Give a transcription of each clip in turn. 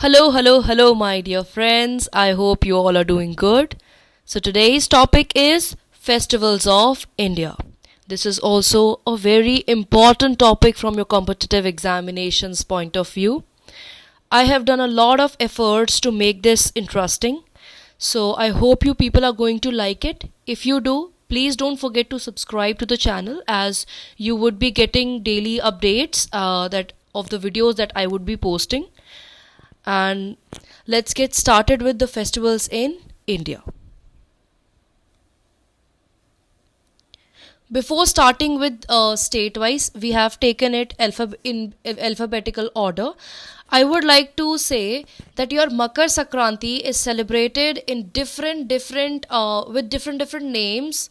Hello, my dear friends. I hope you all are doing good. So, today's topic is Festivals of India. This is also a very important topic from your competitive examinations point of view. I have done a lot of efforts to make this interesting. So, I hope you people are going to like it. If you do, please don't forget to subscribe to the channel as you would be getting daily updates that of the videos that I would be posting. And let's get started with the festivals in India. Before starting with state-wise, we have taken it in alphabetical order. I would like to say that your Makar Sankranti is celebrated in different with different names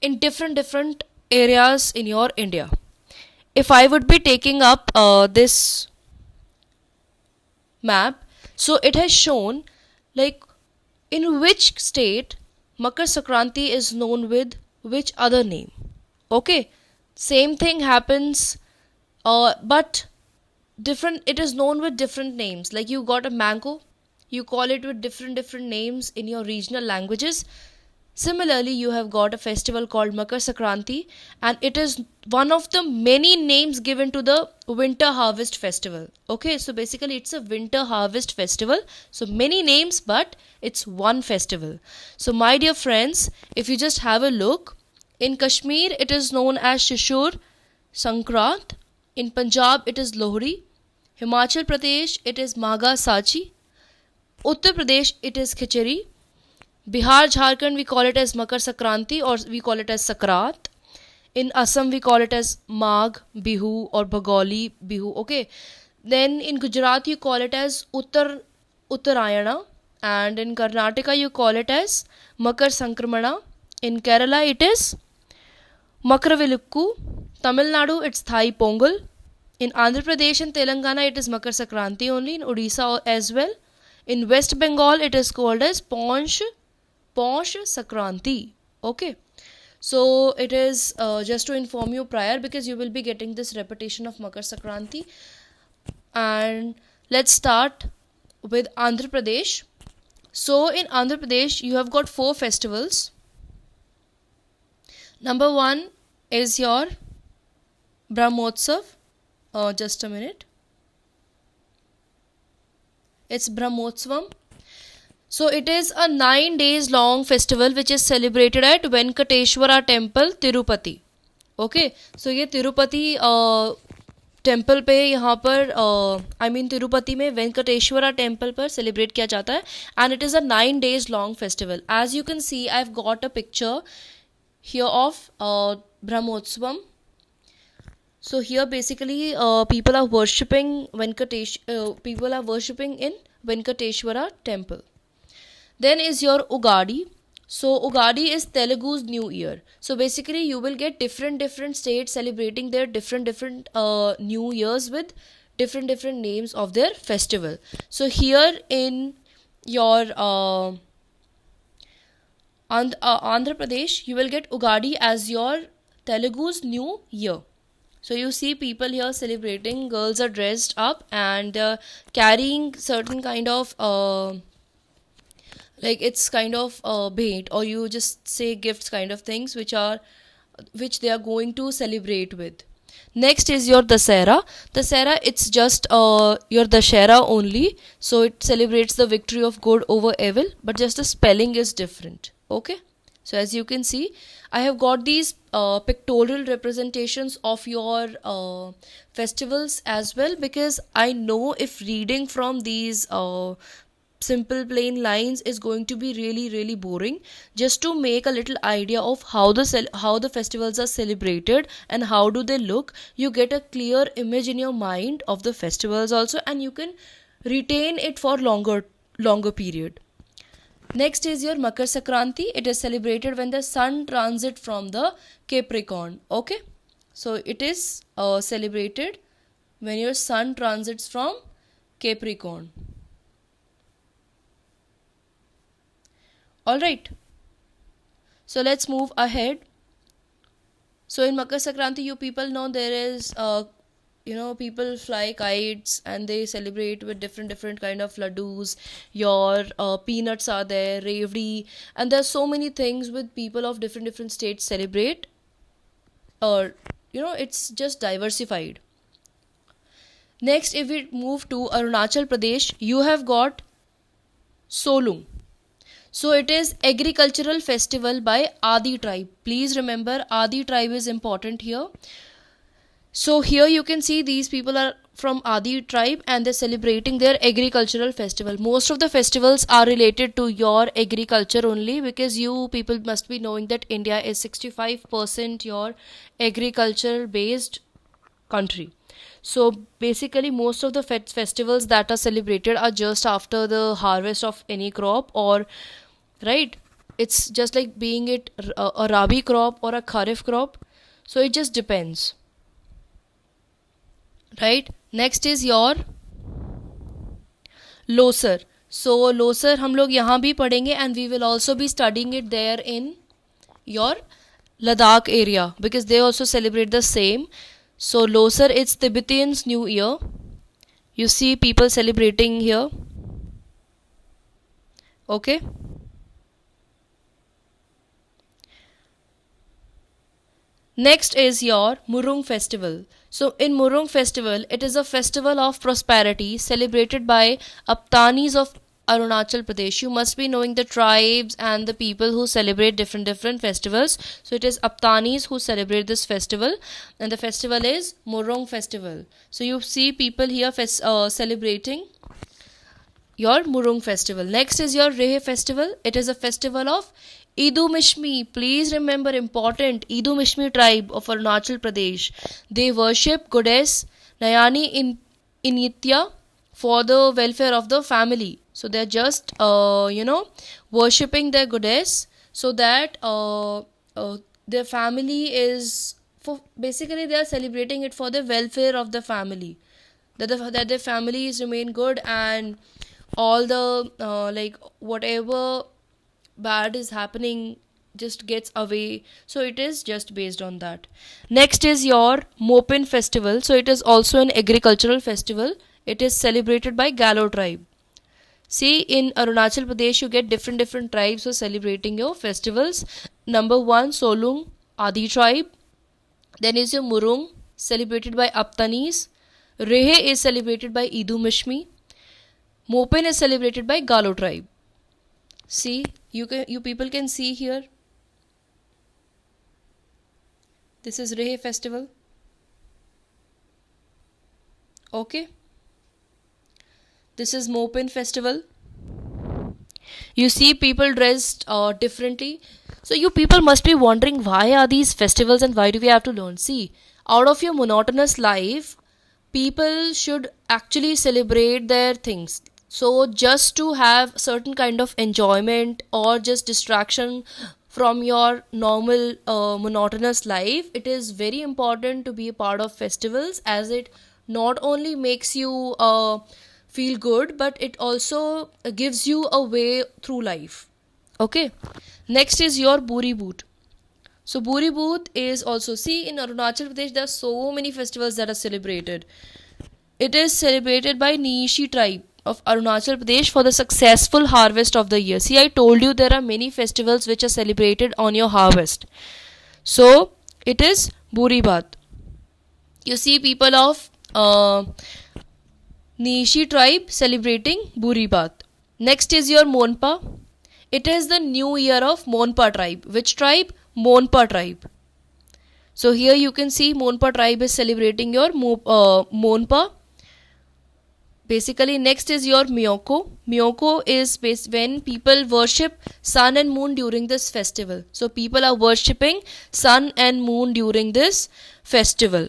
in different areas in your India. If I would be taking up this map, so it has shown like in which state Makar Sankranti is known with which other name. Okay, same thing happens, but different. It is known with different names. Like you got a mango, you call it with different names in your regional languages. Similarly, you have got a festival called Makar Sankranti, and it is one of the many names given to the winter harvest festival. Okay, so basically, it's a winter harvest festival. So, many names, but it's one festival. So, my dear friends, if you just have a look, in Kashmir, it is known as Shishur Sankrant. In Punjab, it is Lohri. Himachal Pradesh, it is Magha Sachi. Uttar Pradesh, it is Khichari. Bihar, Jharkhand, we call it as Makar Sankranti or we call it as Sakrat. In Assam, we call it as Magh Bihu or Bhagoli Bihu. Okay. Then in Gujarat, you call it as Uttarayana. And in Karnataka, you call it as Makar Sankramana. In Kerala, it is Makravilukku. Tamil Nadu, it's Thai Pongal. In Andhra Pradesh and Telangana, it is Makar Sankranti only. In Odisha as well. In West Bengal, it is called as Ponsh Sankranti. Okay. So it is just to inform you prior because you will be getting this repetition of Makar Sankranti. And let's start with Andhra Pradesh. So in Andhra Pradesh, you have got 4 festivals. Number 1 is your Brahmotsav. Just a minute. It's Brahmotsavam. So it is a 9 days long festival which is celebrated at Venkateshwara temple, Tirupati. Okay, so ये Tirupati temple पे यहाँ पर तिरुपति में Venkateswara temple पर celebrate किया जाता है and it is a 9 days long festival. As you can see, I've got a picture here of Brahmotsavam. So here basically people are worshipping people are worshipping in Venkateshwara temple. Then is your Ugadi. So Ugadi is Telugu's New Year. So basically you will get different states celebrating their different New Years with different names of their festival. So here in your Andhra Pradesh, you will get Ugadi as your Telugu's New Year. So you see people here celebrating, girls are dressed up and carrying certain kind of like it's kind of bait or you just say gifts kind of things which they are going to celebrate with. Next is your Dasera. Dasera, it's just your Dashera only. So it celebrates the victory of good over evil, but just the spelling is different. Okay. So as you can see, I have got these pictorial representations of your festivals as well because I know if reading from these simple plain lines is going to be really boring. Just to make a little idea of how the festivals are celebrated and how do they look, you get a clear image in your mind of the festivals also, and you can retain it for longer period. Next is your Makar Sankranti. It is celebrated when the sun transits from the Capricorn. Okay, so it is celebrated when your sun transits from Capricorn. Alright, so let's move ahead. So in Makar Sankranti, you people know there is people fly kites and they celebrate with different kind of laddus. Your peanuts are there, revdi, and there's so many things with people of different states celebrate. Or it's just diversified. Next, if we move to Arunachal Pradesh, you have got Solung. So it is agricultural festival by Adi tribe. Please remember, Adi tribe is important here. So here you can see these people are from Adi tribe and they're celebrating their agricultural festival. Most of the festivals are related to your agriculture only, because you people must be knowing that India is 65% your agriculture based country. So basically most of the festivals that are celebrated are just after the harvest of any crop, or right, it's just like being it a rabi crop or a kharif crop. So it just depends, right? Next is your Losar. So Losar हम लोग यहाँ भी पढ़ेंगे and we will also be studying it there in your Ladakh area, because they also celebrate the same. So Losar, it's Tibetan's New Year. You see people celebrating here. Okay. Next is your Murung festival. So in Murung festival, it is a festival of prosperity celebrated by Aptanis of Arunachal Pradesh. You must be knowing the tribes and the people who celebrate different festivals. So it is Aptanis who celebrate this festival, and the festival is Murung festival. So you see people here celebrating your Murung festival. Next is your Rehe festival. It is a festival of Idu Mishmi. Please remember, important, Idu Mishmi tribe of Arunachal Pradesh. They worship goddess Nayani in Initya for the welfare of the family. So they're just worshipping their goddess so that their family is for, basically they are celebrating it for the welfare of the family, that their families remain good and all the like whatever bad is happening just gets away. So it is just based on that. Next is your Mopin festival. So it is also an agricultural festival. It is celebrated by Galo tribe. See, in Arunachal Pradesh you get different tribes for celebrating your festivals. Number 1, Solung, Adi tribe. Then is your Murung, celebrated by Aptanis. Rehe is celebrated by Idu Mishmi. Mopin is celebrated by Galo tribe. See, you people can see here. This is Rehe festival. Okay. This is Mopin festival. You see people dressed differently. So you people must be wondering, why are these festivals and why do we have to learn? See, out of your monotonous life, people should actually celebrate their things. So just to have certain kind of enjoyment or just distraction from your normal monotonous life, it is very important to be a part of festivals, as it not only makes you feel good, but it also gives you a way through life. Okay. Next is your Buri Boot. So Buri Boot is also, see, in Arunachal Pradesh there are so many festivals that are celebrated. It is celebrated by Nishi tribe of Arunachal Pradesh for the successful harvest of the year. See, I told you there are many festivals which are celebrated on your harvest. So it is Buri Baat. You see people of Nishi tribe celebrating Buri Baat. Next is your Monpa. It is the new year of Monpa tribe. Which tribe? Monpa tribe. So here you can see Monpa tribe is celebrating your Monpa. Basically, next is your Myoko. Myoko is when people worship sun and moon during this festival. So people are worshipping sun and moon during this festival.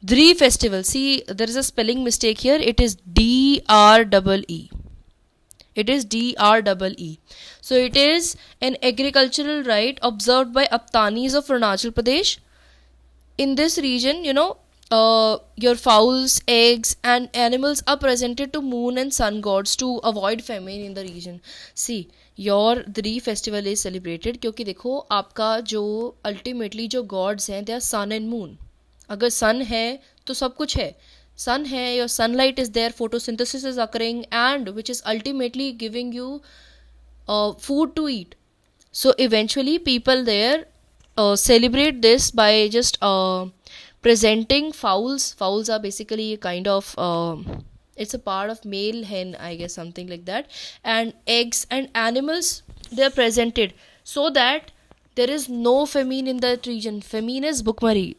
Dri festival. See, there is a spelling mistake here. It is D-R-E-E. It is D-R-E-E. So it is an agricultural rite observed by Aptanis of Arunachal Pradesh. In this region, your fowls, eggs and animals are presented to moon and sun gods to avoid famine in the region. See, your Dri festival is celebrated क्योंकि देखो आपका जो ultimately जो gods हैं, they are sun and moon. अगर sun है तो सब कुछ है. Sun है, your sunlight is there, photosynthesis is occurring, and which is ultimately giving you food to eat. So eventually people there celebrate this by just presenting fowls. Fowls are basically a kind of it's a part of male hen, I guess, something like that. And eggs and animals, they are presented so that there is no famine in that region. Famine is bhukmari.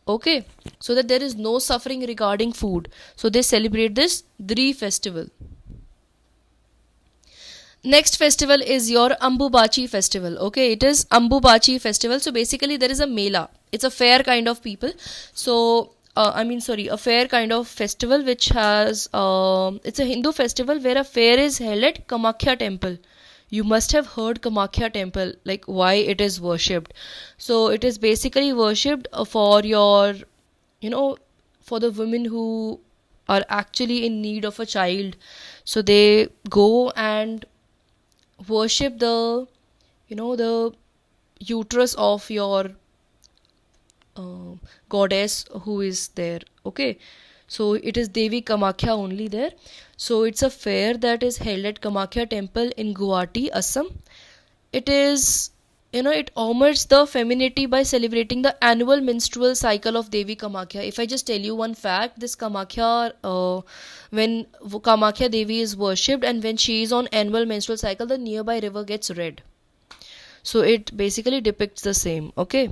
Okay, so that there is no suffering regarding food. So they celebrate this Dri festival. Next festival is your Ambubachi festival. Okay, it is Ambubachi festival. So basically, there is a mela. It's a fair kind of people. So a fair kind of festival which has it's a Hindu festival where a fair is held at Kamakhya temple. You must have heard Kamakhya temple, like why it is worshipped. So it is basically worshipped for your, you know, for the women who are actually in need of a child. So they go and worship the, the uterus of your goddess who is there. Okay, so it is Devi Kamakhya only there. So it's a fair that is held at Kamakhya temple in Guwahati, Assam. It is, it honors the femininity by celebrating the annual menstrual cycle of Devi Kamakhya. If I just tell you one fact, this Kamakhya, when Kamakhya Devi is worshipped and when she is on annual menstrual cycle, the nearby river gets red. So it basically depicts the same. Okay.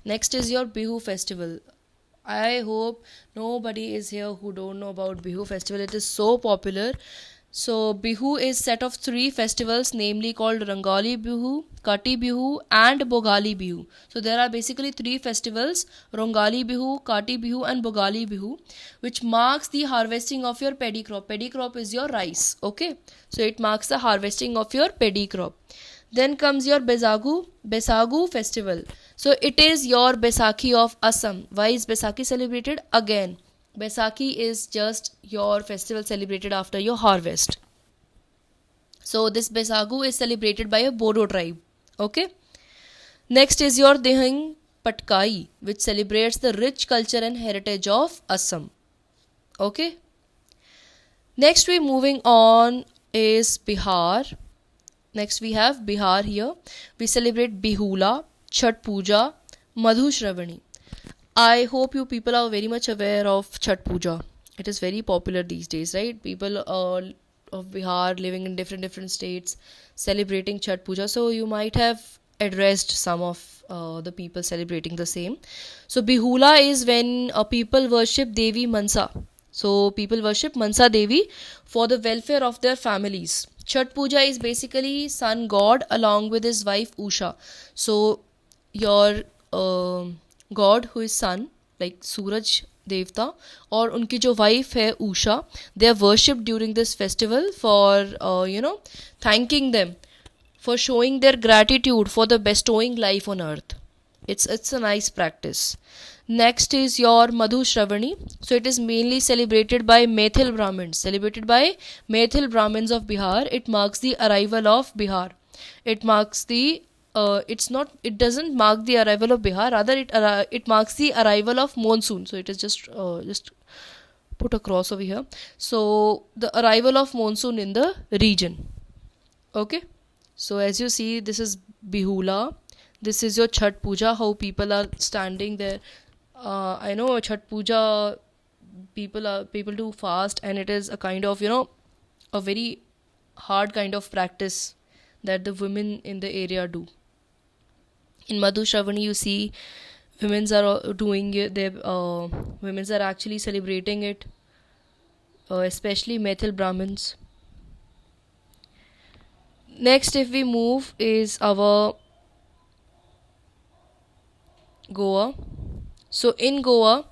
Next is your Bihu festival. I hope nobody is here who don't know about Bihu festival. It is so popular. So Bihu is set of 3 festivals, namely called Rangali Bihu, Kati Bihu and Bogali Bihu. So there are basically 3 festivals, Rangali Bihu, Kati Bihu and Bogali Bihu, which marks the harvesting of your paddy crop. Paddy crop is your rice. Okay, so it marks the harvesting of your paddy crop. Then comes your Besagu festival. So it is your Baisakhi of Assam. Why is Baisakhi celebrated? Again, Baisakhi is just your festival celebrated after your harvest. So this Baisagu is celebrated by a Bodo tribe. Okay. Next is your Dehang Patkai, which celebrates the rich culture and heritage of Assam. Okay. Next we moving on is Bihar. Next we have Bihar here. We celebrate Bihula, Chhat Puja, Madhu Shravani. I hope you people are very much aware of Chhat Puja. It is very popular these days, right? People of Bihar living in different states celebrating Chhat Puja. So you might have addressed some of the people celebrating the same. So Bihula is when people worship Devi Mansa. So people worship Mansa Devi for the welfare of their families. Chhat Puja is basically sun god along with his wife Usha. So your god who is sun, like Suraj Devta, और उनकी जो wife है Usha, they are worshipped during this festival for thanking them for showing their gratitude for the bestowing life on earth. It's a nice practice. Next is your Madhu Shravani. So it is mainly celebrated by Maithil Brahmins. Celebrated by Maithil Brahmins of Bihar. It marks the arrival of Bihar. It marks the it doesn't mark the arrival of Bihar. Rather, it marks the arrival of monsoon. So it is just put a cross over here. So the arrival of monsoon in the region. Okay. So as you see, this is Bihula. This is your Chhat Puja. How people are standing there. I know Chhat Puja, people do fast, and it is a kind of a very hard kind of practice that the women in the area do. In Madhu Shravani, you see women's are doing it. Women's are actually celebrating it, especially Maithil Brahmins. Next, if we move, is our Goa. So in Goa,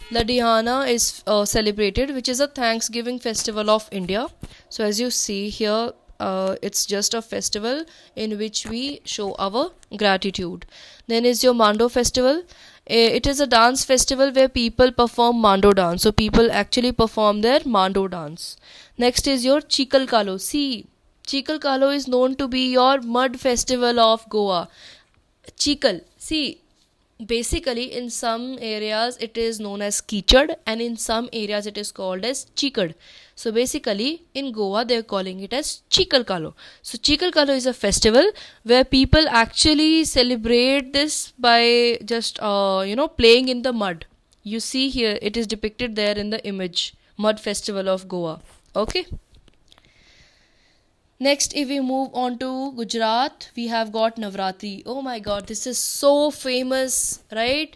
Ladihana is celebrated, which is a Thanksgiving festival of India. So as you see here, it's just a festival in which we show our gratitude. Then is your Mando festival. It is a dance festival where people perform Mando dance. So people actually perform their Mando dance. Next is your Chikal Kalo. See, Chikal Kalo is known to be your mud festival of Goa. Chikal. See, Basically, in some areas it is known as Kichad, and in some areas it is called as Chikad. So basically, in Goa they're calling it as Chikal Kalo. So Chikal Kalo is a festival where people actually celebrate this by just playing in the mud. You see here it is depicted there in the image, mud festival of Goa. Okay. Next, if we move on to Gujarat, we have got Navratri. Oh my god, this is so famous, right?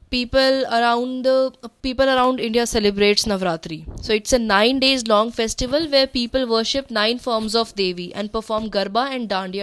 People around India celebrates Navratri. So it's a 9 days long festival where people worship 9 forms of Devi and perform Garba and Dandiya